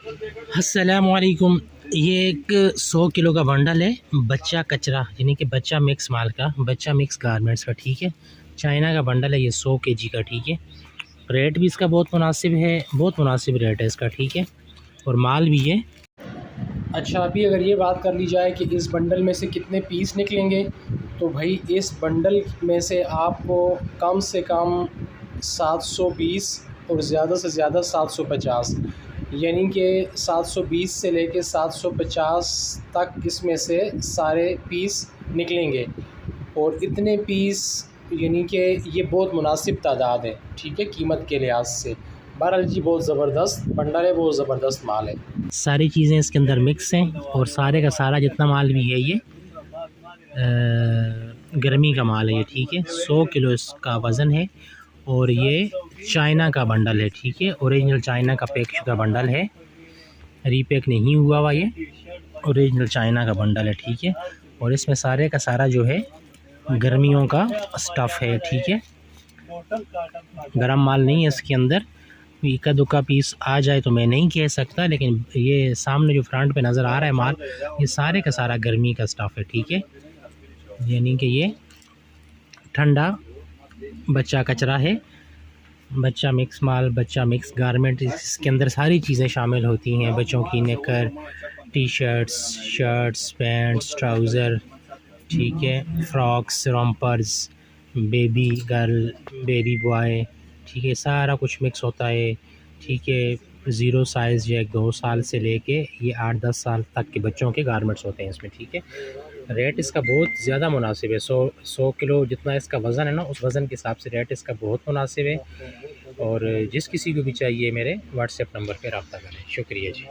अस्सलामुअलैकुम। ये एक 100 किलो का बंडल है बच्चा कचरा यानी कि बच्चा मिक्स माल का, बच्चा मिक्स गारमेंट्स का। ठीक है, चाइना का बंडल है ये 100 केजी का। ठीक है, रेट भी इसका बहुत मुनासिब है, बहुत मुनासिब रेट है इसका। ठीक है, और माल भी है। अच्छा, अभी अगर ये बात कर ली जाए कि इस बंडल में से कितने पीस निकलेंगे, तो भाई इस बंडल में से आपको कम से कम 720 और ज़्यादा से ज़्यादा 750, यानी कि 720 से लेके 750 तक इसमें से सारे पीस निकलेंगे। और इतने पीस यानी कि ये बहुत मुनासिब तादाद है। ठीक है, कीमत के लिहाज से बहरहाल जी बहुत ज़बरदस्त बंडल है, बहुत ज़बरदस्त माल है। सारी चीज़ें इसके अंदर मिक्स हैं और सारे का सारा जितना माल भी है ये गर्मी का माल है ये। ठीक है, 100 किलो इसका वज़न है और ये चाइना का बंडल है। ठीक है, ओरिजिनल चाइना का पैक शुदा बंडल है, रीपैक नहीं हुआ हुआ, ये ओरिजिनल चाइना का बंडल है। ठीक है, और इसमें सारे का सारा जो है गर्मियों का स्टफ़ है। ठीक है, गरम माल नहीं है इसके अंदर। इक्का दुक्का पीस आ जाए तो मैं नहीं कह सकता, लेकिन ये सामने जो फ्रंट पे नज़र आ रहा है माल, ये सारे का सारा गर्मी का स्टफ़ है। ठीक है, यानी कि ये ठंडा बच्चा कचरा है, बच्चा मिक्स माल, बच्चा मिक्स गारमेंट। इसके अंदर सारी चीज़ें शामिल होती हैं, बच्चों की नेकर, T shirts, shirts, pants, trouser. ठीक है, frocks, rompers, baby girl, baby boy. ठीक है, सारा कुछ मिक्स होता है। ठीक है, ज़ीरो साइज़ या 2 साल से लेके ये 8-10 साल तक के बच्चों के गारमेंट्स होते हैं इसमें। ठीक है, रेट इसका बहुत ज़्यादा मुनासिब है। 100 किलो जितना इसका वज़न है ना, उस वज़न के हिसाब से रेट इसका बहुत मुनासिब है। और जिस किसी को भी चाहिए मेरे व्हाट्सएप नंबर पे रब्ता करें। शुक्रिया जी।